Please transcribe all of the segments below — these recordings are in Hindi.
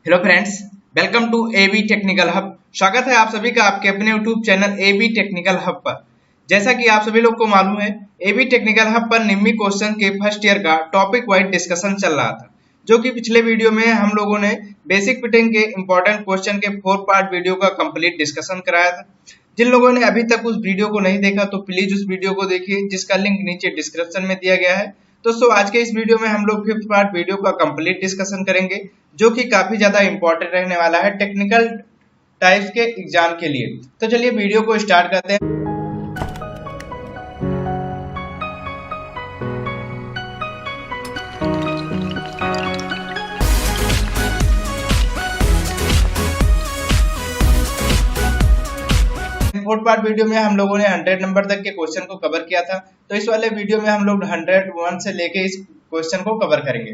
Hello friends, welcome to AB technical hub. स्वागत है आप सभी का आपके अपने YouTube channel AB technical hub पर। जैसा कि आप सभी लोग को मालूम है, एबी टेक्निकल हब पर निम्मी क्वेश्चन के फर्स्ट ईयर का टॉपिक वाइज डिस्कशन चल रहा था, जो कि पिछले वीडियो में हम लोगों ने बेसिक फिटिंग के इंपॉर्टेंट क्वेश्चन के 4 पार्ट वीडियो का कंप्लीट डिस्कशन कराया था। जिन लोगों ने अभी तक उस वीडियो को नहीं देखा तो प्लीज उस वीडियो को देखिए, जिसका लिंक नीचे डिस्क्रिप्शन में दिया गया है। दोस्तों, आज के इस वीडियो में हम लोग 5th पार्ट वीडियो का कंप्लीट डिस्कशन करेंगे, जो कि काफी ज्यादा इंपॉर्टेंट रहने वाला है टेक्निकल टाइप्स के एग्जाम के लिए। तो चलिए वीडियो को स्टार्ट करते हैं। फोर्थ पार्ट वीडियो में हम लोगों ने 100 नंबर तक के क्वेश्चन को कवर किया था, तो इस वाले वीडियो में हम लोग 101 से लेके इस क्वेश्चन को कवर करेंगे।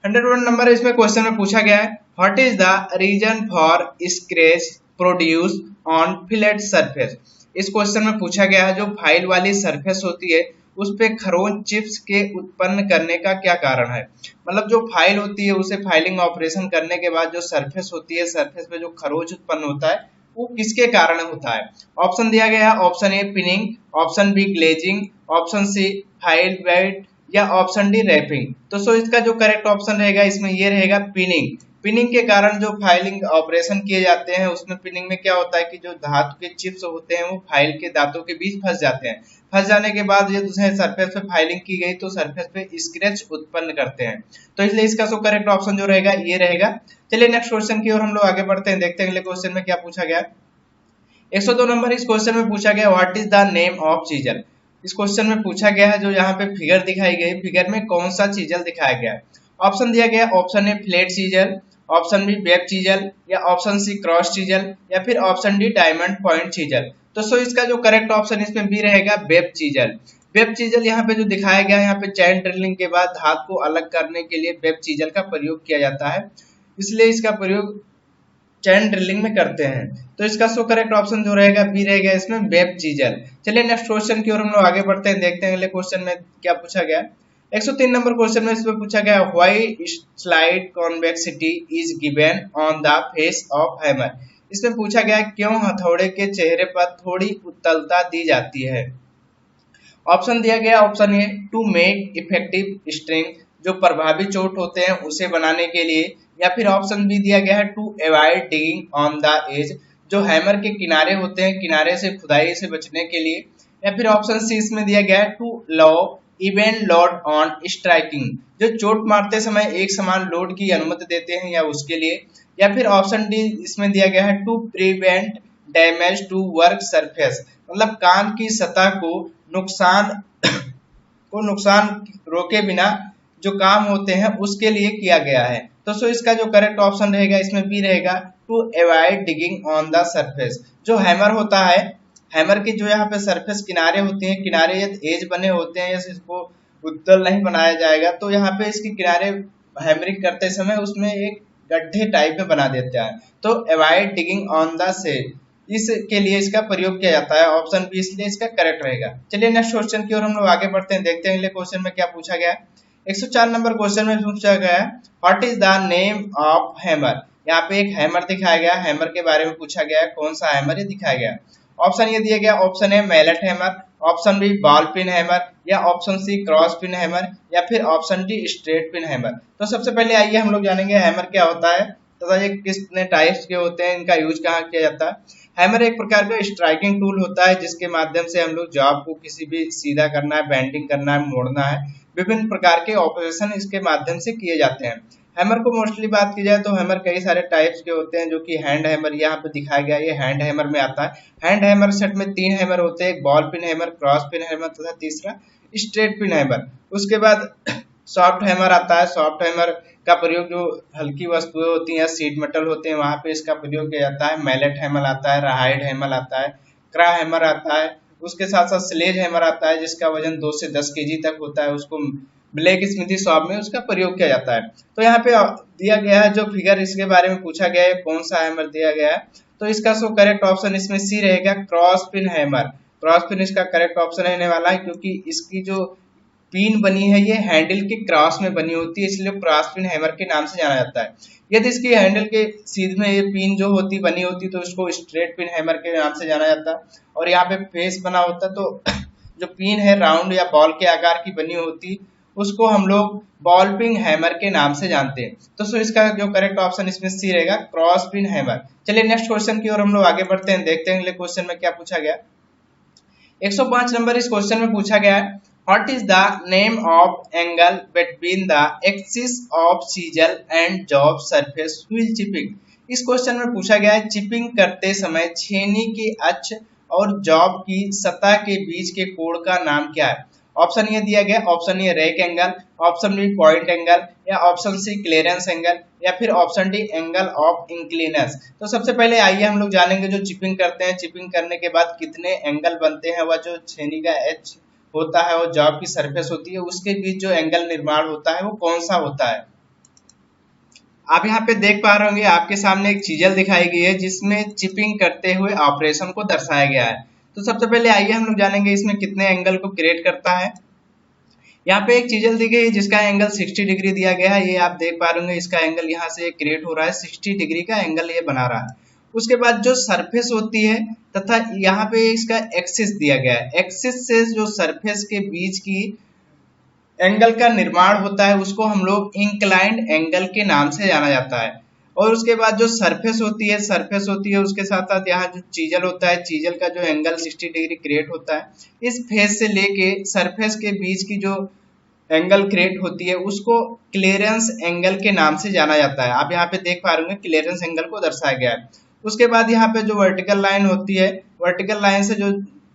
101 नंबर इसमें क्वेश्चन में पूछा गया है, what is the reason for scratch produce on filed surface. इस क्वेश्चन में पूछा गया है, जो फाइल वाली सरफेस होती है उस पे खरोंच चिप्स के उत्पन्न करने का क्या कारण है। मतलब जो फाइल होती है उसे फाइलिंग ऑपरेशन करने के बाद जो सरफेस होती है, सरफेस पे जो खरोंच उत्पन्न होता है वो किसके कारण होता है। ऑप्शन दिया गया है, option A pinning, option B glazing, option C file wet या ऑप्शन डी रैपिंग। तो सो इसका जो करेक्ट ऑप्शन रहेगा इसमें ये रहेगा पिनिंग। पिनिंग के कारण जो फाइलिंग ऑपरेशन किए जाते हैं उसमें पिनिंग में क्या होता है कि जो धातु के चिप्स होते हैं वो फाइल के दांतों के बीच फंस जाते हैं। फंस जाने के बाद ये दूसरे सरफेस पे फाइलिंग की गई तो सरफेस पे स्क्रैच उत्पन्न करते हैं। तो इसलिए इसका सो करेक्ट ऑप्शन जो रहेगा ये रहेगा। चलिए नेक्स्ट क्वेश्चन की ओर हम लोग आगे बढ़ते हैं, देखते हैं अगले क्वेश्चन में क्या पूछा गया। 102 नंबर इस क्वेश्चन में पूछा गया, what is the name of chisel. इस क्वेश्चन में पूछा गया है, जो यहाँ पे फिगर दिखाई गई, फिगर में कौन सा चीजल दिखाया गया है। ऑप्शन दिया गया, option A flat chisel, option B web chisel या ऑप्शन सी क्रॉस चीजल या फिर option D diamond point chisel. तो सो इसका जो करेक्ट ऑप्शन इसमें बी रहेगा, वेब चीजल। वेब चीजल यहाँ पे जो दिखाया गया है, यहाँ पे चैन ड्रिलिंग के बाद धातु को अलग करने के लिए वेब चीजल का प्रयोग किया जाता है, इसलिए इसका प्रयोग चैन ड्रिलिंग में करते हैं। तो इसका सो करेक्ट ऑप्शन जो रहेगा बी रहेगा इसमें, वेब चीजल। चलिए नेक्स्ट क्वेश्चन की ओर हम लोग आगे बढ़ते हैं, देखते हैं अगले क्वेश्चन में क्या पूछा गया। 103 नंबर क्वेश्चन में इसमें पूछा गया, why slide convexity is given on the face of hammer. इसमें पूछा गया क्यों हथौड़े के चेहरे पर थोड़ी उत्तलता दी जाती है। ऑप्शन दिया गया, option A to make effective striking, जो प्रभावी चोट होते हैं उसे बनाने के लिए, या फिर ऑप्शन बी दिया गया है to avoid digging on the edge, जो हैमर के किनारे होते हैं किनारे से खुदाई से बचने के लिए, या फिर ऑप्शन सी इसमें दिया गया है to allow even load on striking, जो चोट मारते समय एक समान लोड की अनुमति देते हैं या उसके लिए, या फिर ऑप्शन डी इसमें दिया गया है to prevent damage to work surface, मतलब काम की सतह को नुकसान रोके बिना जो काम होते हैं उसके लिए किया गया है। तो सो इसका जो करेक्ट ऑप्शन रहेगा इसमें बी रहेगा, to avoid digging on the surface. जो हैमर होता है, हैमर की जो यहाँ पे सरफेस किनारे होते हैं, किनारे यदि एज बने होते हैं, जैसे इसको उत्तल नहीं बनाया जाएगा तो यहाँ पे इसके किनारे हैमरिंग करते समय उसमें एक गड्ढे टाइप में बना देता है, तो avoid digging on the cell, इसके लिए इसका प्रयोग किया जाता है। ऑप्शन बी इसलिए इसका करेक्ट रहेगा। चलिए नेक्स्ट क्वेश्चन की ओर हम लोग आगे बढ़ते हैं, देखते हैं अगले क्वेश्चन में क्या पूछा गया। 104 नंबर क्वेश्चन में पूछा गया, what is the name of hammer. यहाँ पे एक हैमर दिखाया गया, हैमर के बारे में पूछा गया है, कौन सा हैमर ये दिखाया गया। ऑप्शन ये दिया गया, option A mallet hammer, option B ball pin hammer या option C cross pin hammer या फिर option D straight pin hammer. तो सबसे पहले आइए हम लोग जानेंगे हैमर क्या होता है तथा ये कितने टाइप्स के होते हैं, इनका यूज कहाँ किया जाता है। हैमर एक प्रकार का स्ट्राइकिंग टूल होता है, जिसके माध्यम से हम लोग जॉब को किसी भी सीधा करना है, बेंडिंग करना है, मोड़ना है, विभिन्न प्रकार के ऑपरेशन इसके माध्यम से किए जाते हैं। हैमर को मोस्टली बात की जाए तो हैमर कई सारे टाइप्स के होते हैं, जो कि हैंड हैमर यहाँ पे दिखाया गया, ये हैंड हैमर में आता है। हैंड हैमर सेट में 3 हैमर होते हैं, एक ball pin hammer, cross pin hammer तथा तीसरा स्ट्रेट पिन हैमर। उसके बाद सॉफ्ट हैमर आता है। सॉफ्ट हैमर का प्रयोग जो हल्की वस्तुएं होती हैं, सीट मेटल होते हैं, वहां पे इसका प्रयोग किया जाता है। मैलेट हैमर आता है, राहाइड हैमर आता है, क्रा हैमर आता है, उसके साथ साथ स्लेज हैमर आता है जिसका वजन 2 से 10 केजी तक होता है, उसको ब्लैक स्मिथी शॉप में उसका प्रयोग किया जाता है। तो यहाँ पे दिया गया है जो फिगर, इसके बारे में पूछा गया है कौन सा हैमर दिया गया है, तो इसका सो करेक्ट ऑप्शन इसमें सी रहेगा, cross pin hammer. Cross pin इसका करेक्ट ऑप्शन रहने वाला है, क्योंकि इसकी जो पिन बनी है ये हैंडल के क्रॉस में बनी होती है, इसलिए क्रॉस पिन हैमर के नाम से जाना जाता है। यदि इसकी हैंडल के सीध में ये पिन जो होती बनी होती तो उसको स्ट्रेट पिन हैमर के नाम से जाना जाता है। और यहाँ पे फेस बना होता तो जो पिन है राउंड या बॉल के आकार की बनी होती उसको हम लोग बॉल पिन हैमर के नाम से जानते हैं। तो सो इसका जो करेक्ट ऑप्शन इसमें सी रहेगा, क्रॉस पिन हैमर। चलिए नेक्स्ट क्वेश्चन की ओर हम लोग आगे बढ़ते हैं, देखते हैं अगले क्वेश्चन में क्या पूछा गया। 105 नंबर इस क्वेश्चन में पूछा गया है, what is the name of angle between the axis of सीजल and job surface wheel chipping. इस क्वेश्चन में पूछा गया है चिपिंग करते समय छेनी के अक्ष और जॉब की सतह के बीच के कोण का नाम क्या है। ऑप्शन ये दिया गया, option A rake angle, option B point angle, या ऑप्शन सी क्लियरेंस एंगल, या फिर option D angle of inclination. तो सबसे पहले आइए हम लोग जानेंगे जो चिपिंग करते हैं, चिपिंग करने के बाद कितने एंगल बनते हैं, वह जो छेनी का एच होता है और जॉब की सरफेस होती है उसके बीच जो एंगल निर्माण होता है वो कौन सा होता है। आप यहाँ पे देख पा रहे होंगे आपके सामने एक चीजल दिखाई गई है जिसमें चिपिंग करते हुए ऑपरेशन को दर्शाया गया है। तो सबसे पहले आइए हम लोग जानेंगे इसमें कितने एंगल को क्रिएट करता है। यहाँ पे एक चीजल दी गई है जिसका एंगल 60 डिग्री दिया गया है, ये आप देख पा रहे होंगे इसका एंगल यहाँ से क्रिएट हो रहा है, 60 डिग्री का एंगल ये बना रहा है। उसके बाद जो सरफेस होती है तथा यहाँ पे इसका एक्सिस दिया गया है, एक्सिस से जो सरफेस के बीच की एंगल का निर्माण होता है उसको हम लोग इंक्लाइंड एंगल के नाम से जाना जाता है। और उसके बाद जो सरफेस होती है उसके साथ साथ यहाँ जो चीजल होता है, चीजल का जो एंगल 60 डिग्री क्रिएट होता है, इस फेस से लेके सरफेस के बीच की जो एंगल क्रिएट होती है उसको क्लियरेंस एंगल के नाम से जाना जाता है। आप यहाँ पे देख पा रहे होंगे क्लियरेंस एंगल को दर्शाया गया है। उसके बाद यहाँ पे जो वर्टिकल लाइन होती है, वर्टिकल लाइन से जो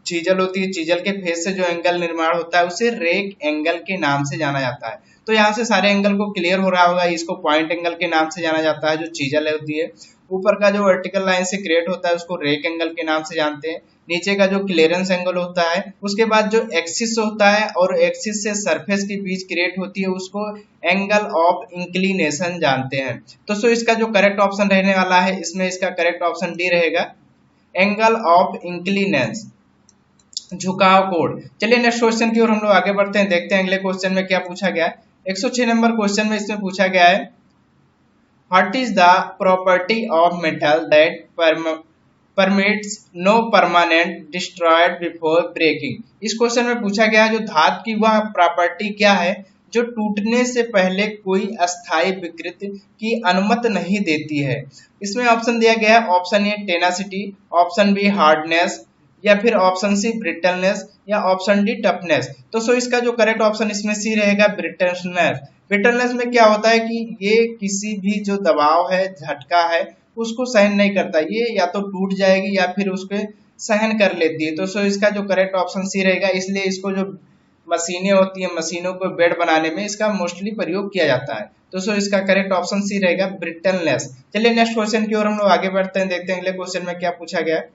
चीजल होती है, चीजल के फेस से जो एंगल निर्माण होता है उसे रेक एंगल के नाम से जाना जाता है। तो यहाँ से सारे एंगल को क्लियर हो रहा होगा, इसको पॉइंट एंगल के नाम से जाना जाता है जो चीजल होती है। ऊपर का जो वर्टिकल लाइन से क्रिएट होता है उसको रेक एंगल के नाम से जानते हैं। नीचे का जो क्लियरेंस एंगल होता है, उसके बाद जो एक्सिस होता है और एक्सिस से सरफेस के बीच क्रिएट होती है उसको एंगल ऑफ इंक्लिनेशन जानते हैं। तो सो इसका जो करेक्ट ऑप्शन रहने वाला है इसमें इसका करेक्ट ऑप्शन डी रहेगा, एंगल ऑफ इंक्लिनेंस, झुकाव कोण। चलिए नेक्स्ट क्वेश्चन की ओर हम लोग आगे बढ़ते हैं, देखते हैं अगले क्वेश्चन में क्या पूछा गया है। 106 नंबर क्वेश्चन में इसमें पूछा गया है, what is the property of metal that permits no permanent destroyed before breaking. इस क्वेश्चन में पूछा गया है जो धातु की वह प्रॉपर्टी क्या है जो टूटने से पहले कोई अस्थायी विकृति की अनुमति नहीं देती है। इसमें ऑप्शन दिया गया है, option A tenacity, option B hardness, या फिर ऑप्शन सी ब्रिटलनेस, या ऑप्शन डी टफनेस। तो सो इसका जो करेक्ट ऑप्शन इसमें सी रहेगा, ब्रिटलनेस। ब्रिटलनेस में क्या होता है कि ये किसी भी जो दबाव है, झटका है, उसको सहन नहीं करता, ये या तो टूट जाएगी या फिर उसको सहन कर लेती है। तो सो इसका जो करेक्ट ऑप्शन सी रहेगा, इसलिए इसको जो मशीनें होती हैं, मशीनों को बेड बनाने में इसका मोस्टली प्रयोग किया जाता है। तो सो इसका करेक्ट ऑप्शन सी रहेगा, ब्रिटलनेस। चलिए नेक्स्ट क्वेश्चन की ओर हम लोग आगे बढ़ते हैं, देखते हैं अगले क्वेश्चन में क्या पूछा गया है।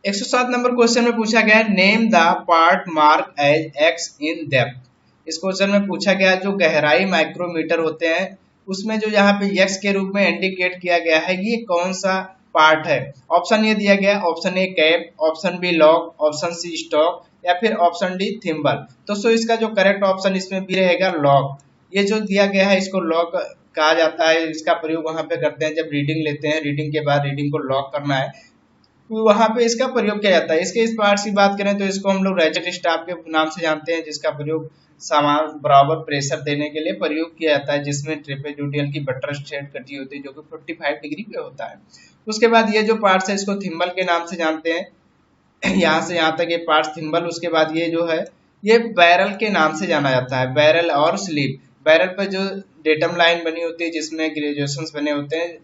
107 नंबर क्वेश्चन में पूछा गया है, name the part mark as X in depth. इस क्वेश्चन में पूछा गया जो गहराई माइक्रोमीटर होते हैं उसमें जो यहाँ पे एक्स के रूप में इंडिकेट किया गया है ये कौन सा पार्ट है। ऑप्शन ये दिया गया, option A cap, option B lock, option C stock, या फिर ऑप्शन डी थिम्बल। तो सो इसका जो करेक्ट ऑप्शन इसमें भी रहेगा लॉक। ये जो दिया गया है इसको लॉक कहा जाता है, इसका प्रयोग वहां पे करते हैं जब रीडिंग लेते हैं, रीडिंग के बाद रीडिंग को लॉक करना है तो वहां पे इसका प्रयोग किया जाता है। इसके इस पार्ट की बात करें तो इसको हम लोग रैचेट स्टाफ के नाम से जानते हैं, जिसका प्रयोग समान बराबर प्रेशर देने के लिए प्रयोग किया जाता है, जिसमें ट्रेपेजोइडल की बटरस थ्रेड कटी होती है जो कि 45 डिग्री पे होता है। उसके बाद ये जो पार्ट्स है इसको थिम्बल के नाम से जानते हैं, यहाँ से यहाँ तक ये पार्ट्स थिम्बल। उसके बाद ये जो है ये बैरल के नाम से जाना जाता है, बैरल और स्लीव। बैरल पर जो डेटम लाइन बनी होती है जिसमें ग्रेजुएशंस बने होते हैं।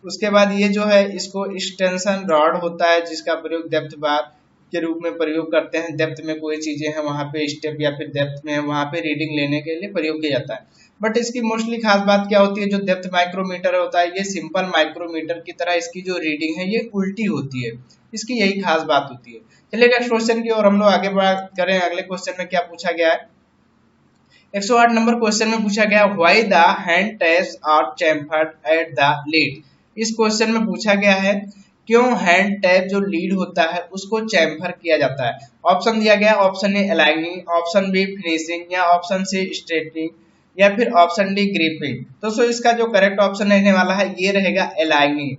उसके बाद ये जो है इसको एक्सटेंशन रॉड होता है जिसका प्रयोग डेप्थ बार के रूप में प्रयोग करते हैं। डेप्थ में कोई चीजें हैं वहां पे स्टेप या फिर डेप्थ में है वहां पे रीडिंग लेने के लिए प्रयोग किया जाता है। बट इसकी मोस्टली खास बात क्या होती है, जो डेप्थ माइक्रोमीटर होता है ये सिंपल माइक्रोमीटर की तरह इसकी जो रीडिंग है ये उल्टी होती है, इसकी यही खास बात होती है। चलिए नेक्स्ट क्वेश्चन की ओर हम लोग आगे बात करें। अगले क्वेश्चन में क्या पूछा गया है, 108 नंबर क्वेश्चन में पूछा गया why the hand taps are chamfered at the lead. इस क्वेश्चन में पूछा गया है क्यों हैंड टैप जो लीड होता है उसको चैम्फर किया जाता है? ऑप्शन दिया गया, option A aligning, option B finishing, या ऑप्शन सी स्ट्रेटनिंग, या फिर ऑप्शन डी ग्रिपिंग। तो सो इसका जो करेक्ट ऑप्शन रहने वाला है ये रहेगा अलाइनिंग।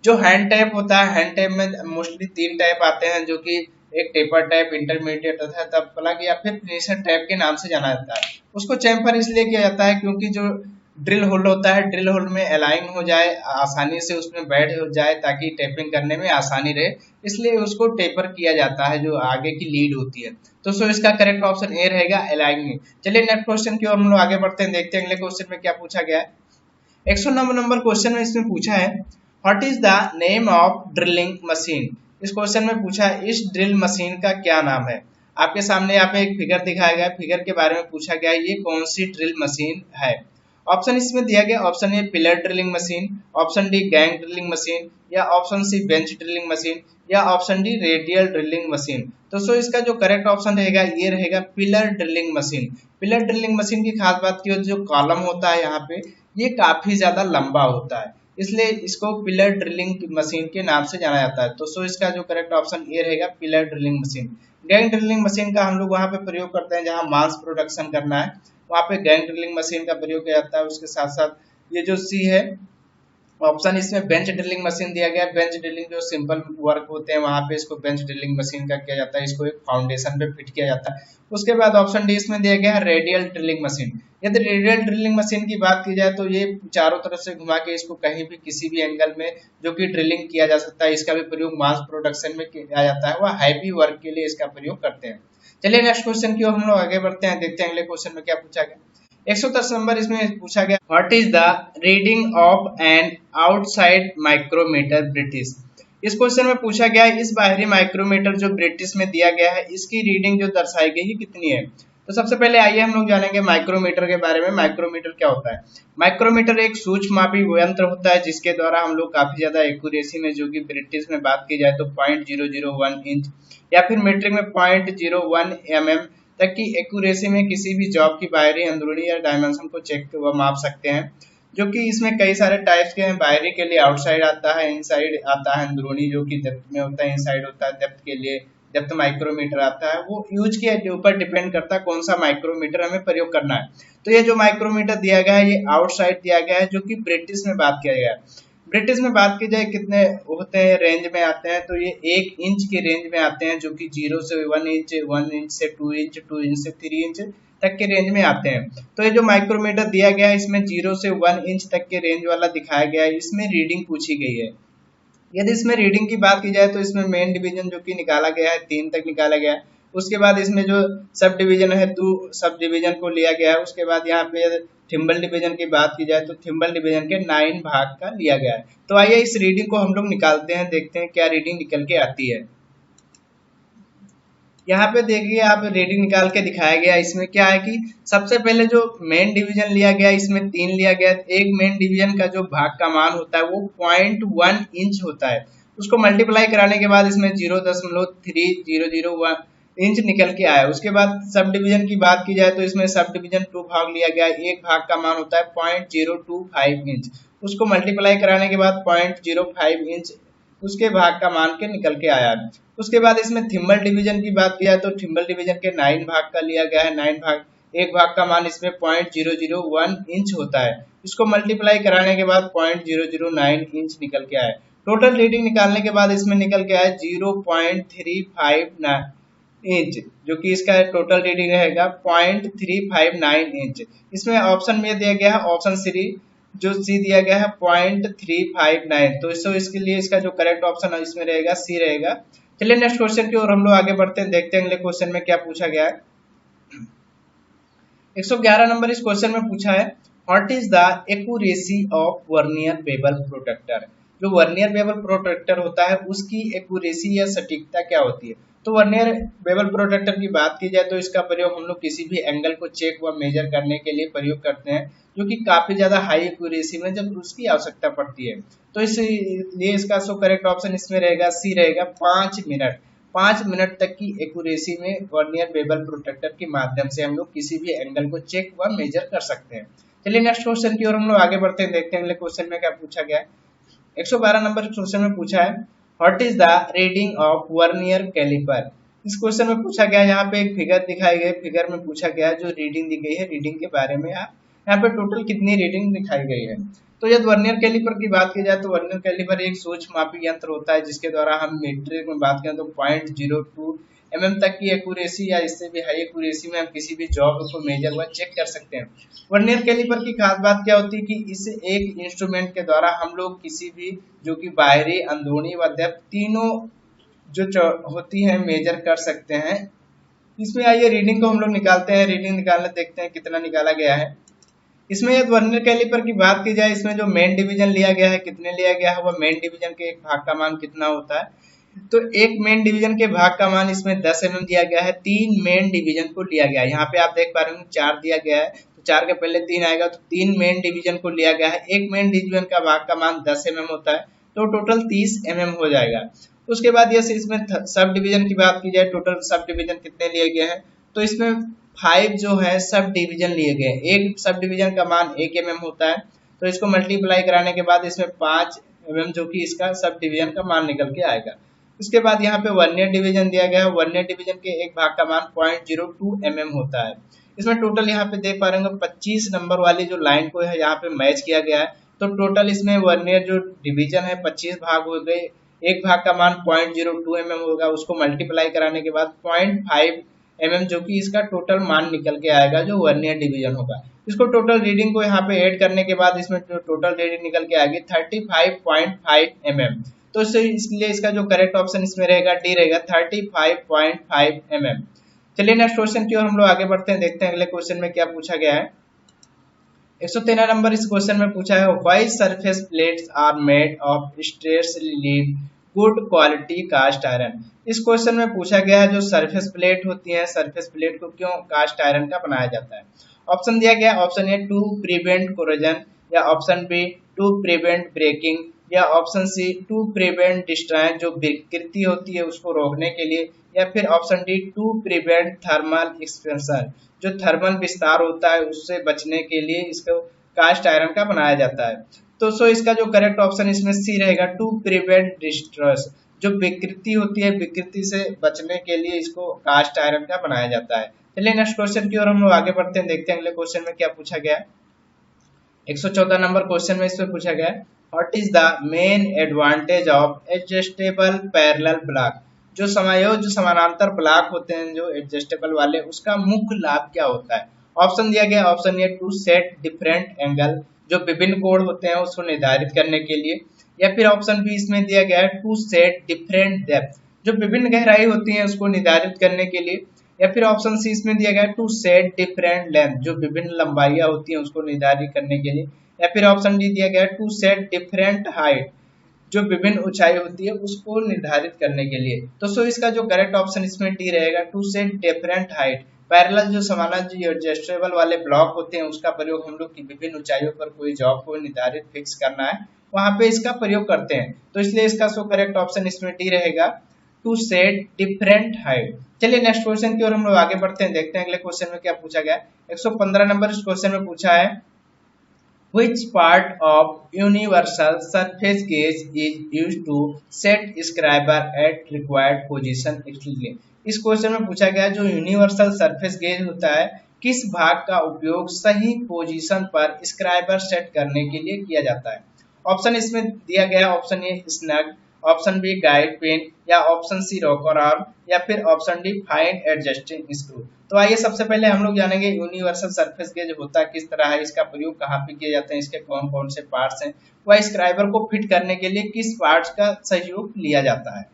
जो हैंड टैप होता है, हैंड टैप में मोस्टली 3 टैप आते हैं, जो कि एक टेपर टैप, इंटरमीडिएट तथा तब प्लग या फिर फिनिशर टैप के नाम से जाना जाता है। उसको चैम्फर इसलिए किया जाता है क्योंकि जो ड्रिल होल होता है, ड्रिल होल में अलाइन हो जाए, आसानी से उसमें बैठ हो जाए ताकि टेपिंग करने में आसानी रहे, इसलिए उसको टेपर किया जाता है जो आगे की लीड होती है। तो सो इसका करेक्ट ऑप्शन ए रहेगा अलाइनिंग। चलिए नेक्स्ट क्वेश्चन की ओर हम लोग आगे बढ़ते हैं, देखते हैं अगले क्वेश्चन में क्या पूछा गया है। 109 नंबर क्वेश्चन में इसमें पूछा है what is the name of drilling machine. इस क्वेश्चन में पूछा है इस ड्रिल मशीन का क्या नाम है। आपके सामने यहाँ पे एक फिगर दिखाया गया है, फिगर के बारे में पूछा गया है ये कौन सी ड्रिल मशीन है। ऑप्शन इसमें दिया गया, option A pillar drilling machine, option D gang drilling machine, या option C bench drilling machine, या option D radial drilling machine. तो सो इसका जो करेक्ट ऑप्शन रहेगा ये रहेगा pillar drilling machine. Pillar drilling machine की खास बात की जो कॉलम होता है यहाँ पे ये काफी ज्यादा लंबा होता है, इसलिए इसको पिलर ड्रिलिंग मशीन के नाम से जाना जाता है। तो सो इसका जो करेक्ट ऑप्शन ये रहेगा pillar drilling machine. Gang drilling machine का हम लोग वहां पे प्रयोग करते हैं जहां मांस प्रोडक्शन करना है, वहां पे गैंग ड्रिलिंग मशीन का प्रयोग किया जाता है। उसके साथ साथ ये जो सी है ऑप्शन इसमें बेंच ड्रिलिंग मशीन दिया गया है। बेंच ड्रिलिंग जो सिंपल वर्क होते हैं वहां पे इसको बेंच ड्रिलिंग मशीन का किया जाता है, इसको एक फाउंडेशन पे फिट किया जाता है। उसके बाद ऑप्शन डी इसमें दिया गया है रेडियल ड्रिलिंग मशीन। यदि रेडियल ड्रिलिंग मशीन की बात की जाए तो ये चारों तरफ से घुमा के इसको कहीं भी किसी भी एंगल में जो कि ड्रिलिंग किया जा सकता है, इसका भी प्रयोग मास प्रोडक्शन में किया जाता है, वह हैवी वर्क के लिए इसका प्रयोग करते हैं। चलिए नेक्स्ट क्वेश्चन की ओर हम लोग आगे बढ़ते हैं, देखते हैं अगले क्वेश्चन में क्या पूछा गया। 110 नंबर इसमें पूछा गया what is the reading of an outside micrometer British. इस क्वेश्चन में पूछा गया है इस बाहरी माइक्रोमीटर जो ब्रिटिश में दिया गया है इसकी रीडिंग जो दर्शाई गई है कितनी है। तो सबसे पहले आइए हम लोग जानेंगे माइक्रोमीटर के बारे में। माइक्रोमीटर क्या होता है? माइक्रोमीटर एक सूक्ष्म मापी यंत्र होता है जिसके द्वारा हम लोग काफी ज्यादा एक्यूरेसी में, जो कि ब्रिटिश में बात की जाए तो 0.001 इंच या फिर मीट्रिक में 0.01 mm तक की एक्यूरेसी में किसी भी जॉब की बाहरी, अंदरूनी या डायमेंशन को चेक व माप सकते हैं। जो कि इसमें कई सारे टाइप्स के हैं। बाहरी के लिए आउटसाइड आता है, इनसाइड आता है, अंदरूनी जो कि डेप्थ में होता है, इनसाइड होता है, डेप्थ के लिए डेप्थ माइक्रोमीटर आता है। वो यूज के ऊपर डिपेंड करता है कौन सा माइक्रोमीटर हमें प्रयोग करना है। तो ये जो माइक्रोमीटर दिया गया है ये आउटसाइड दिया गया है, जो कि ब्रिटिश में बात किया गया है। ब्रिटिश में बात की जाए कितने होते हैं रेंज में आते हैं, तो ये 1 इंच के रेंज में आते हैं, जो कि 0 से 1 इंच, 1 इंच से 2 इंच, 2 इंच से 3 इंच तक के रेंज में आते हैं। तो ये जो माइक्रोमीटर दिया गया है इसमें 0 से 1 इंच तक के रेंज वाला दिखाया गया है। इसमें रीडिंग पूछी गई है। यदि इसमें रीडिंग की बात की जाए तो इसमें मेन डिवीजन जो कि निकाला गया है 3 तक निकाला गया है। उसके बाद इसमें जो सब डिवीजन है 2 सब डिवीजन को लिया गया है। उसके बाद यहाँ पे थिम्बल डिवीजन की बात की जाए तो थिम्बल डिवीजन के 9 भाग का लिया गया है। तो आइए इस रीडिंग को हम लोग निकालते हैं, देखते हैं क्या रीडिंग निकल के आती है। यहाँ पे देखिए आप रीडिंग निकाल के दिखाया गया। इसमें क्या है कि सबसे पहले जो मेन डिवीजन लिया गया इसमें 3 लिया गया। एक मेन डिवीजन का जो भाग का मान होता है वो 0.1 इंच होता है। उसको मल्टीप्लाई कराने के बाद इसमें 0.3001 इंच निकल के आया। उसके बाद सब डिवीजन की बात की जाए तो इसमें सब डिवीजन 2 भाग लिया गया। एक भाग का मान होता है 0.025 इंच। उसको मल्टीप्लाई कराने के बाद 0.05 इंच उसके भाग का मान के निकल के आया। उसके बाद इसमें थिम्बल डिवीजन की बात किया तो थिम्बल डिवीजन के 9 भाग का लिया गया है। 9 भाग, एक भाग का मान इसमें 0.001 इंच होता है। इसको मल्टीप्लाई कराने के बाद 0.009 इंच निकल के आया। टोटल रीडिंग निकालने के बाद इसमें निकल के आया 0.359 इंच, जो कि इसका टोटल रीडिंग रहेगा 0.359 इंच। इसमें ऑप्शन में दिया गया है ऑप्शन सी, जो सी दिया गया है 0.359। तो इसके लिए इसका जो करेक्ट ऑप्शन है इसमें रहेगा सी रहेगा। चलिए नेक्स्ट क्वेश्चन की ओर हम लोग आगे बढ़ते हैं, देखते हैं अगले क्वेश्चन में क्या पूछा गया है। 111 नंबर इस क्वेश्चन में पूछा है what is the accuracy of vernier bevel protector. जो वर्नियर बेवल प्रोटेक्टर होता है उसकी एक्यूरेसी या सटीकता क्या होती है। तो वर्नियर बेवल प्रोटेक्टर की बात की जाए तो इसका प्रयोग हम लोग किसी भी एंगल को चेक व मेजर करने के लिए प्रयोग करते हैं, जो कि काफी ज्यादा हाई एक्यूरेसी में जब उसकी आवश्यकता पड़ती है। तो इसलिए इसका सो करेक्ट ऑप्शन इसमें रहेगा सी रहेगा 5 मिनट। 5 मिनट तक की एक्यूरेसी में वर्नियर बेवल प्रोटेक्टर के माध्यम से हम लोग किसी भी एंगल को चेक व मेजर कर सकते हैं। चलिए नेक्स्ट क्वेश्चन की ओर हम लोग आगे बढ़ते हैं, देखते हैं अगले क्वेश्चन में क्या पूछा गया है। 112 नंबर क्वेश्चन में पूछा है what is the reading of vernier caliper. इस क्वेश्चन में पूछा गया है, यहाँ पे एक फिगर दिखाई गई, फिगर में पूछा गया है जो रीडिंग दी गई है, रीडिंग के बारे में यहाँ पे टोटल कितनी रीडिंग दिखाई गई है। तो यदि वर्नियर कैलिपर की बात की जाए तो वर्नियर कैलिपर एक सूक्ष्म मापी यंत्र होता है जिसके द्वारा हम मीट्रिक में बात करें तो 0.02 तक की एक्यूरेसी या इससे भी हाई एक्यूरेसी में हम किसी भी जॉब को मेजर व चेक कर सकते हैं। वर्नियर कैलिपर की खास बात क्या होती है कि इस एक इंस्ट्रूमेंट के द्वारा हम लोग किसी भी जो कि बाहरी, अंदरूनी व डेप्थ तीनों जो होती है मेजर कर सकते हैं। इसमें आइए रीडिंग को हम लोग निकालते हैं, रीडिंग निकालने देखते हैं कितना निकाला गया है। इसमें यदि वर्नियर कैलिपर की बात की जाए, इसमें जो मेन डिवीजन लिया गया है, कितने लिया गया है, वह मेन डिवीजन के एक भाग का मान कितना होता है। तो एक मेन डिवीजन के भाग का मान इसमें 10 mm दिया गया है, 3 मेन डिवीजन को लिया गया है। यहाँ पे आप देख पा रहे हो 4 दिया गया है, तो 4 के पहले 3 आएगा, तो 3 मेन डिवीजन को लिया गया है। एक मेन डिवीजन का भाग का मान 10 mm होता है, तो टोटल 30 mm हो जाएगा। उसके बाद यदि इसमें सब डिवीजन की बात की जाए, टोटल सब डिवीजन कितने लिए गए हैं, तो इसमें 5 जो है सब डिवीजन लिए गए। एक सब डिवीजन का मान 1 mm होता है, तो इसको मल्टीप्लाई कराने के बाद इसमें 5 mm जो कि इसका सब डिवीजन का मान निकल के आएगा। उसके बाद यहाँ पे वर्नियर डिवीजन दिया गया है, वर्नियर डिवीजन के एक भाग का मान 0.02 mm होता है। इसमें टोटल यहाँ पे देख पा रहे होंगे 25 नंबर वाली जो लाइन को है यहाँ पे मैच किया गया है, तो टोटल इसमें वर्नियर जो डिवीजन है 25 भाग हो गए। एक भाग का मान 0.02 mm होगा, उसको मल्टीप्लाई कराने के बाद 0.5 mm जो कि इसका टोटल मान निकल के आएगा जो वर्नियर डिवीजन होगा। इसको टोटल रीडिंग को यहाँ पे ऐड करने के बाद इसमें टोटल रीडिंग निकल के आएगी 35.5 mm। तो इसलिए इसका जो करेक्ट ऑप्शन इसमें रहेगा डी रहेगा 35.5 mm। चलिए नेक्स्ट क्वेश्चन की ओर हम लोग आगे बढ़ते हैं, देखते हैं अगले क्वेश्चन में क्या पूछा गया है। 113 नंबर इस क्वेश्चन में पूछा है why surface plates are made of stress relieve good quality cast iron. इस क्वेश्चन में पूछा गया है जो सरफेस प्लेट होती है, सरफेस प्लेट को क्यों कास्ट आयरन का बनाया जाता है। ऑप्शन दिया गया, option A to prevent corrosion, या option B to prevent breaking, या option C to prevent destroy जो विकृति होती है उसको रोकने के लिए, या फिर option D to prevent thermal expansion जो थर्मल विस्तार होता है उससे बचने के लिए इसको कास्ट आयरन का बनाया जाता है। तो इसका जो करेक्ट ऑप्शन इसमें सी रहेगा टू प्रिवेंट डिस्ट्रॉय जो विकृति होती है, विकृति से बचने के लिए इसको कास्ट आयरन का बनाया जाता है। चलिए नेक्स्ट क्वेश्चन की ओर हम लोग आगे बढ़ते हैं, देखते हैं अगले क्वेश्चन में क्या पूछा गया है। 114 नंबर क्वेश्चन में इसमें पूछा गया है what is the main advantage of adjustable parallel block. जो समानांतर ब्लॉक होते हैं जो एडजस्टेबल वाले, उसका मुख्य लाभ क्या होता है। ऑप्शन दिया गया, option A to set different angle जो विभिन्न कोण होते हैं उसको निर्धारित करने के लिए, या फिर ऑप्शन बी इसमें दिया गया है टू सेट डिफरेंट डेप्थ जो विभिन्न गहराई होती है उसको निर्धारित करने के लिए, या फिर ऑप्शन सी इसमें दिया गया है टू सेट डिफरेंट लेंथ जो विभिन्न लंबाइयां होती हैं उसको निर्धारित करने के लिए, या फिर ऑप्शन डी दिया गया है टू सेट डिफरेंट हाइट जो विभिन्न ऊंचाई होती है उसको निर्धारित करने के लिए। तो इसका जो करेक्ट ऑप्शन इसमें डी रहेगा to set different height. Parallel जो समानांतर जो एडजस्टेबल वाले ब्लॉक होते हैं उसका प्रयोग हम लोग की विभिन्न ऊंचाइयों पर कोई जॉब को निर्धारित फिक्स करना है वहां पे इसका प्रयोग करते हैं, तो इसलिए इसका सो करेक्ट ऑप्शन इसमें डी रहेगा टू सेट डिफरेंट हाइट। चलिए नेक्स्ट क्वेश्चन की ओर हम लोग आगे बढ़ते हैं, देखते हैं अगले क्वेश्चन में क्या पूछा गया है। 115 नंबर इस क्वेश्चन में पूछा है Which part of universal surface gauge is used to set scriber at required position exactly। इस क्वेश्चन में पूछा गया जो यूनिवर्सल सरफेस गेज होता है किस भाग का उपयोग सही पोजीशन पर स्क्राइबर सेट करने के लिए किया जाता है। ऑप्शन इसमें दिया गया, option A snug, option B guide pin, या ऑप्शन सी रॉकर आर्म, या फिर option D fine adjusting screw. तो आइए सबसे पहले हम लोग जानेंगे यूनिवर्सल सरफेस गेज होता किस तरह है, इसका प्रयोग कहाँ पे किए जाते हैं, इसके कौन कौन से पार्ट्स हैं, वह स्क्राइबर को फिट करने के लिए किस पार्ट्स का सहयोग लिया जाता है।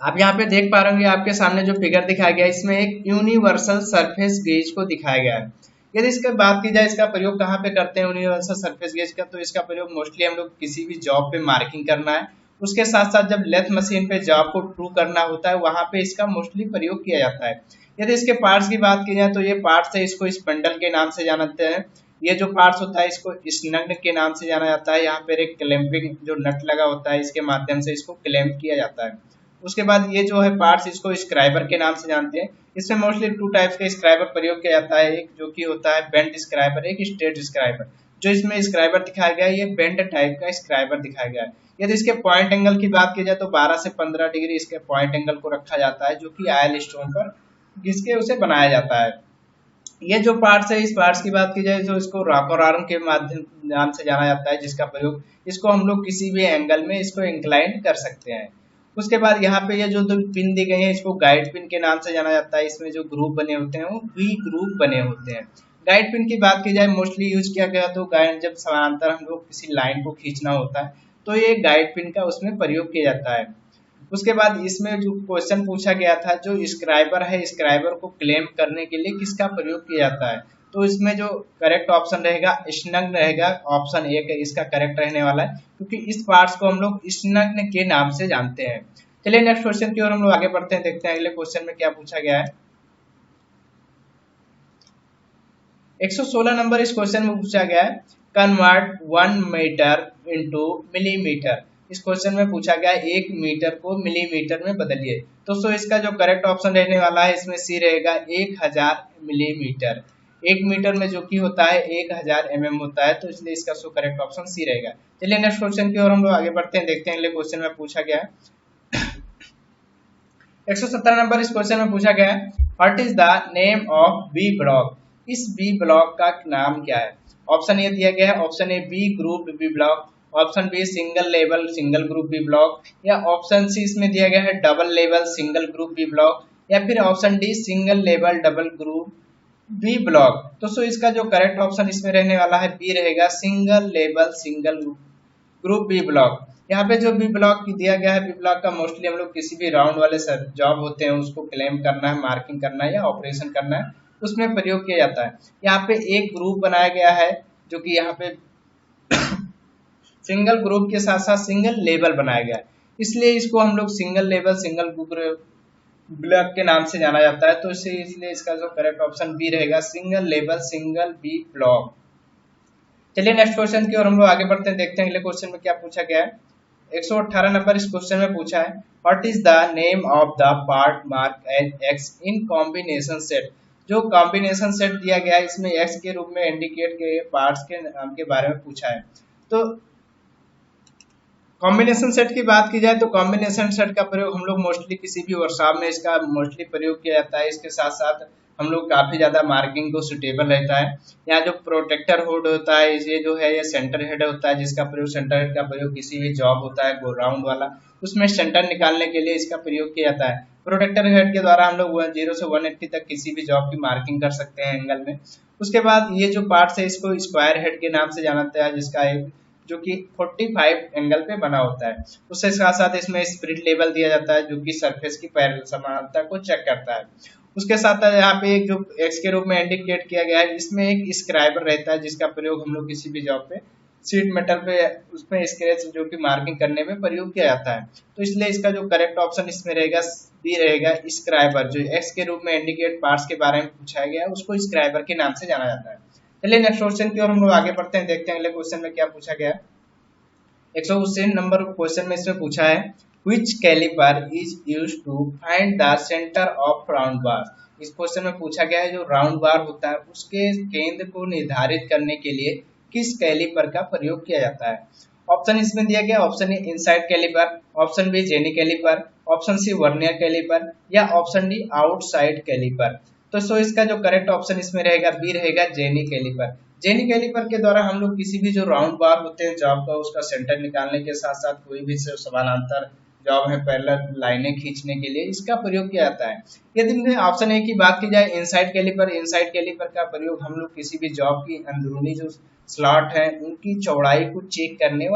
आप यहाँ पे देख पा रहे होंगे आपके सामने जो फिगर दिखाया गया है इसमें एक यूनिवर्सल सरफेस गेज को दिखाया गया है। यदि इसकी बात की जाए इसका प्रयोग कहाँ पे करते हैं यूनिवर्सल सरफेस गेज का, तो इसका प्रयोग मोस्टली हम लोग किसी भी जॉब पे मार्किंग करना है, उसके साथ साथ जब लेथ मशीन पे जॉब को ट्रू करना होता है वहां पे इसका मोस्टली प्रयोग किया जाता है। यदि इसके पार्ट्स की बात की जाए तो ये पार्ट्स है, इसको स्पंडल के नाम से जानते हैं। ये जो पार्ट्स होता है इसको स्नग के नाम से जाना जाता है। यहाँ पर एक क्लैंपिंग जो नट लगा होता है इसके माध्यम से इसको क्लैंप किया जाता है। उसके बाद ये जो है पार्ट्स इसको स्क्राइबर के नाम से जानते हैं। इसमें मोस्टली टू टाइप्स के स्क्राइबर प्रयोग किया जाता है, एक जो कि होता है बेंट स्क्राइबर, एक स्ट्रेट स्क्राइबर। जो इसमें स्क्राइबर दिखाया गया है ये बेंड टाइप का स्क्राइबर दिखाया गया है। यदि इसके पॉइंट एंगल की बात की जाए तो 12 से 15 डिग्री इसके पॉइंट एंगल को रखा जाता है, जो कि आयल स्टोन पर घिस के उसे बनाया जाता है। ये जो पार्ट्स है, इस पार्ट्स की बात की जाए तो इसको रॉकर आर्म के माध्यम नाम से जाना जाता है, जिसका प्रयोग इसको हम लोग किसी भी एंगल में इसको इंक्लाइन कर सकते हैं। उसके बाद यहाँ पे ये जो दो पिन दी गई है इसको गाइड पिन के नाम से जाना जाता है। इसमें जो ग्रुप बने होते हैं वो वी ग्रुप बने होते हैं। गाइड पिन की बात की जाए मोस्टली यूज किया गया तो गाइड जब समानांतर हम लोग किसी लाइन को खींचना होता है तो ये गाइड पिन का उसमें प्रयोग किया जाता है। उसके बाद इसमें जो क्वेश्चन पूछा गया था, जो स्क्राइबर है स्क्राइबर को क्लेम करने के लिए किसका प्रयोग किया जाता है, तो इसमें जो करेक्ट ऑप्शन रहेगा स्नग्न रहेगा। ऑप्शन ए का इसका करेक्ट रहने वाला है, क्योंकि इस पार्ट्स को हम लोग स्नग्न के नाम से जानते हैं। चलिए नेक्स्ट क्वेश्चन की ओर हम लोग आगे बढ़ते हैं, देखते हैं अगले क्वेश्चन में क्या पूछा गया है। 116 नंबर इस क्वेश्चन में पूछा गया है, कन्वर्ट 1 मीटर इनटू मिलीमीटर। इस क्वेश्चन में पूछा गया है 1 मीटर को मिलीमीटर में बदलिए। दोस्तों इसका जो करेक्ट ऑप्शन रहने वाला है इसमें सी रहेगा 1000 मिलीमीटर। 1 मीटर में जो कि होता है 1000 mm होता है, तो इसलिए इसका सो करेक्ट ऑप्शन सी रहेगा। चलिए नेक्स्ट क्वेश्चन की ओर हम लोग आगे बढ़ते हैं, देखते हैं अगले क्वेश्चन में पूछा गया है। 117 नंबर इस क्वेश्चन में पूछा गया है, what is the name of V block. इस बी ब्लॉक का नाम क्या है। ऑप्शन ए दिया गया है, option A V groove B block, option B single level single group B block, या ऑप्शन सी इसमें दिया गया है double level single group B block, या फिर option D single level double groove B block. तो सो इसका जो करेक्ट ऑप्शन इसमें रहने वाला है बी रहेगा single level single group B block. यहाँ पे जो बी ब्लॉक दिया गया है, बी ब्लॉक का मोस्टली हम लोग किसी भी राउंड वाले जॉब होते हैं उसको क्लेम करना है, मार्किंग करना है या ऑपरेशन करना है, उसमें प्रयोग किया जाता है। यहाँ पे एक ग्रुप बनाया गया है जो कि यहाँ पे सिंगल ग्रुप के साथ साथ सिंगल लेवल बनाया गया है, इसलिए इसको हम लोग single level single group block के नाम से जाना जाता है। तो इसलिए इसका जो करेक्ट ऑप्शन बी रहेगा single level single B block. चलिए नेक्स्ट क्वेश्चन की ओर हम लोग आगे बढ़ते हैं, देखते हैं अगले क्वेश्चन में क्या पूछा गया है। 118 नंबर इस क्वेश्चन में पूछा है, what is the name of the part mark as X in combination set. जो कॉम्बिनेशन सेट दिया गया है इसमें एक्स के रूप में इंडिकेट के पार्ट्स के नाम के बारे में पूछा है। तो कॉम्बिनेशन सेट की बात की जाए तो कॉम्बिनेशन सेट का प्रयोग हम लोग मोस्टली किसी भी वर्कशॉप में इसका मोस्टली प्रयोग किया जाता है। इसके साथ साथ हम लोग काफी ज्यादा मार्किंग को सुटेबल रहता है। यहाँ जो प्रोटेक्टर हुड होता है ये जो है ये सेंटर हेड होता है, जिसका प्रयोग सेंटर हेड का प्रयोग किसी भी जॉब होता है राउंड वाला उसमें सेंटर निकालने के लिए इसका प्रयोग किया जाता है। प्रोटेक्टर हेड के द्वारा हम लोग 0 से 180 तक किसी भी जॉब की मार्किंग कर सकते हैं एंगल में। उसके बाद ये जो पार्ट्स है इसको स्क्वायर हेड के नाम से जाना जाता है, जिसका एक जो कि 45 एंगल पे बना होता है। उसके साथ साथ इसमें स्पिरिट लेवल दिया जाता है जो कि सरफेस की पैरेलल समानता को चेक करता है। उसके साथ यहाँ पे एक जो एक्स के रूप में इंडिकेट किया गया है इसमें एक स्क्राइबर रहता है, जिसका प्रयोग हम लोग किसी भी जॉब पे सीट मेटल पे उसमें स्क्रैच जो कि मार्किंग करने में प्रयोग किया जाता है। तो इसलिए इसका जो करेक्ट ऑप्शन इसमें रहेगा बी रहेगा स्क्राइबर। जो एक्स के रूप में इंडिकेट पार्ट्स के बारे में पूछा गया है उसको स्क्राइबर के नाम से जाना जाता है। चलिए नेक्स्ट क्वेश्चन की ओर हम लोग आगे बढ़ते हैं, देखते हैं अगले क्वेश्चन में क्या पूछा गया है। 119 नंबर क्वेश्चन में इसमें पूछा है, which caliper is used to find the centre of round bar. इस क्वेश्चन में पूछा गया है जो राउंड बार होता है उसके केंद्र को निर्धारित करने के लिए किस कैलिपर का प्रयोग किया जाता है। ऑप्शन इसमें दिया गया, option A inside caliper, option B jenny caliper, option C vernier caliper, या ऑप्शन डी आउटसाइड कैलिपर। तो सो इसका जो करेक्ट ऑप्शन इसमें रहेगा बी रहेगा जेनी कैलिपर। जेनी कैलिपर के द्वारा हम लोग किसी भी जो राउंड बार होते हैं जॉब का उसका सेंटर निकालने के साथ साथ कोई भी समानांतर जॉब है पैरेलल लाइनें खींचने के लिए इसका प्रयोग किया जाता है। यदि ऑप्शन ए की बात की जाए इनसाइड कैलिपर का प्रयोग हम लोग किसी भी जॉब की अंदरूनी जो स्लॉट है उनकी चौड़ाई को चेक करने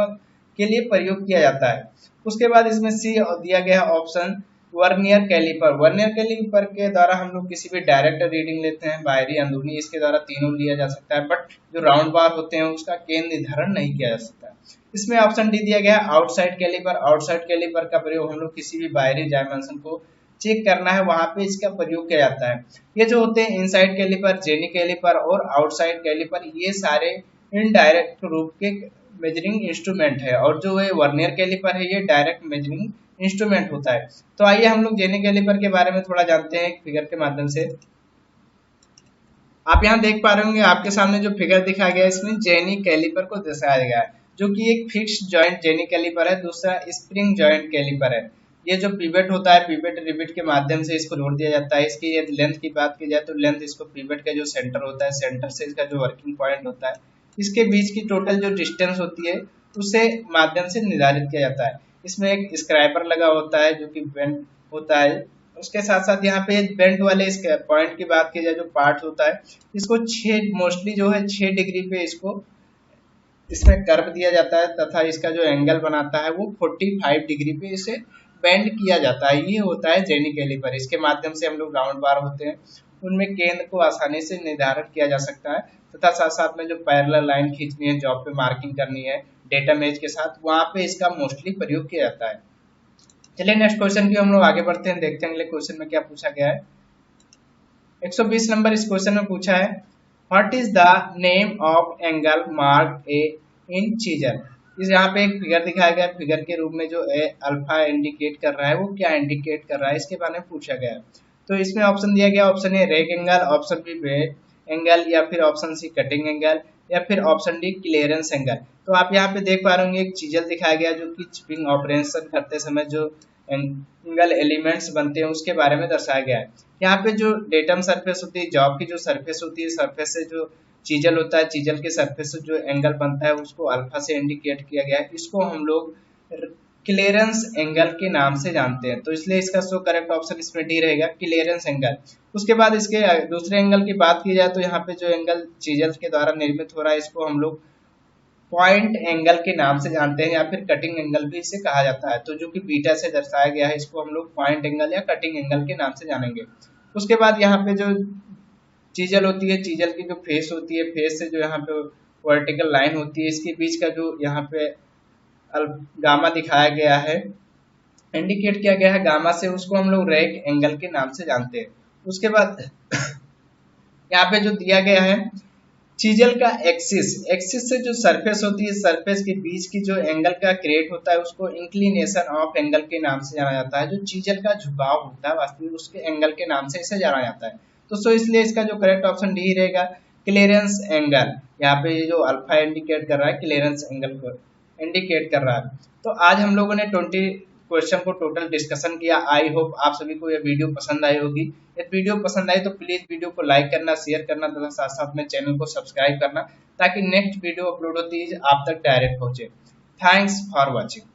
के लिए प्रयोग किया जाता है। उसके बाद इसमें सी दिया गया ऑप्शन वर्नियर कैलिपर के द्वारा हम लोग किसी भी डायरेक्ट रीडिंग लेते हैं, बाहरी अंदरूनी इसके द्वारा तीनों लिया जा सकता है, बट जो राउंड बार होते हैं उसका केंद्र निर्धारण नहीं किया जा सकता। इसमें ऑप्शन डी दिया गया आउटसाइड कैलिपर का प्रयोग हम लोग किसी भी बाहरी डायमेंशन को चेक करना है वहां पे इसका प्रयोग किया जाता है। ये जो होते हैं इनसाइड कैलिपर, जेनी कैलिपर और आउटसाइड कैलिपर ये सारे इनडायरेक्ट रूप के मेजरिंग इंस्ट्रूमेंट है, और जो ये वर्नियर कैलिपर है ये डायरेक्ट मेजरिंग इंस्ट्रूमेंट होता है। तो आइए हम लोग जेनी कैलिपर के बारे में थोड़ा जानते हैं एक फिगर के माध्यम से। आप यहाँ देख पा रहे होंगे आपके सामने जो फिगर दिखाया गया है इसमें जेनी कैलिपर को दर्शाया गया है, जो कि एक फिक्स्ड जॉइंट जेनी कैलिपर है, दूसरा स्प्रिंग जॉइंट कैलिपर है। ये जो पिवट होता है, पिवट रिविट के माध्यम से इसको जोड़ दिया जाता है। इसकी यदि लेंथ की बात की जाए तो लेंथ इसको पिवट का जो सेंटर होता है, सेंटर से इसका जो वर्किंग पॉइंट होता है, इसके बीच की टोटल जो डिस्टेंस होती है उसे माध्यम से निर्धारित किया जाता है। इसमें एक स्क्राइबर लगा होता है जो कि बेंड होता है। उसके साथ साथ यहाँ पे बेंड वाले इस पॉइंट की बात की जाए, जो पार्ट होता है इसको 6 मोस्टली जो है 6 डिग्री पे इसको इसमें कर्व दिया जाता है, तथा इसका जो एंगल बनाता है वो 45 डिग्री पे इसे बेंड किया जाता है। ये होता है जेनी कैलिपर। इसके माध्यम से हम लोग राउंड बार होते हैं उनमें केंद्र को आसानी से निर्धारित किया जा सकता है, तथा साथ साथ में जो पैरेलल लाइन खींचनी है, जॉब पे मार्किंग करनी है डेटा मेज के साथ, वहां पे इसका मोस्टली प्रयोग किया जाता है। चलिए नेक्स्ट क्वेश्चन की हम लोग आगे बढ़ते हैं, देखते हैं अगले क्वेश्चन में क्या पूछा गया है। 120 नंबर इस क्वेश्चन में पूछा है, what is the name of angle mark A in chisel. इस यहाँ पे एक फिगर दिखाया गया है, फिगर के रूप में जो ए अल्फा इंडिकेट कर रहा है वो क्या इंडिकेट कर रहा है इसके बारे में पूछा गया है। तो इसमें ऑप्शन दिया गया, option A rake angle, option B bed angle, या फिर ऑप्शन सी कटिंग एंगल, या फिर ऑप्शन डी क्लियरेंस एंगल। तो आप यहाँ पे देख पा रहे होंगे एक चीजल दिखाया गया जो कि चिपिंग ऑपरेशन करते समय जो एंगल एलिमेंट्स बनते हैं उसके बारे में दर्शाया गया है। यहाँ पे जो डेटम सरफेस होती है, जॉब की जो सरफेस होती है, सरफेस से जो चीजल होता है, चीजल के सरफेस से जो एंगल बनता है उसको अल्फा से इंडिकेट किया गया है। इसको हम लोग क्लियरेंस एंगल के नाम से जानते हैं, तो इसलिए इसका सो करेक्ट ऑप्शन इसमें डी रहेगा, क्लियरेंस एंगल। उसके बाद इसके दूसरे एंगल की बात की जाए तो यहाँ पे जो एंगल चीजल के द्वारा निर्मित हो रहा है इसको हम लोग पॉइंट एंगल के नाम से जानते हैं, या फिर कटिंग एंगल भी इसे कहा जाता है। तो जो कि बीटा से दर्शाया गया है इसको हम लोग पॉइंट एंगल या कटिंग एंगल के नाम से जानेंगे। उसके बाद यहाँ पे जो चीजल होती है, चीजल की जो फेस होती है, फेस से जो यहाँ पे वर्टिकल लाइन होती है, इसके बीच का जो यहाँ पे गामा दिखाया गया है, इंडिकेट किया गया है गामा से, उसको हम लोग रेक एंगल के नाम से जानते हैं। उसके बाद यहाँ पे जो दिया गया है चीजल का एक्सिस, एक्सिस से जो सरफेस होती है, सरफेस के बीच की जो एंगल का क्रिएट होता है उसको इंक्लिनेशन ऑफ एंगल के नाम से जाना जाता है। जो चीजल का झुकाव होता है वास्तविक उसके एंगल के नाम से इसे जाना जाता है। तो सो इसलिए इसका जो करेक्ट ऑप्शन डी रहेगा, क्लियरेंस एंगल। यहाँ पे ये जो अल्फा इंडिकेट कर रहा है क्लियरेंस एंगल को इंडिकेट कर रहा है। तो आज हम लोगों ने 20 क्वेश्चन को टोटल डिस्कशन किया। आई होप आप सभी को यह वीडियो पसंद आई होगी। यदि वीडियो पसंद आई तो प्लीज वीडियो को लाइक करना, शेयर करना तथा साथ साथ में चैनल को सब्सक्राइब करना, ताकि नेक्स्ट वीडियो अपलोड होती है आप तक डायरेक्ट पहुंचे। Thanks for watching.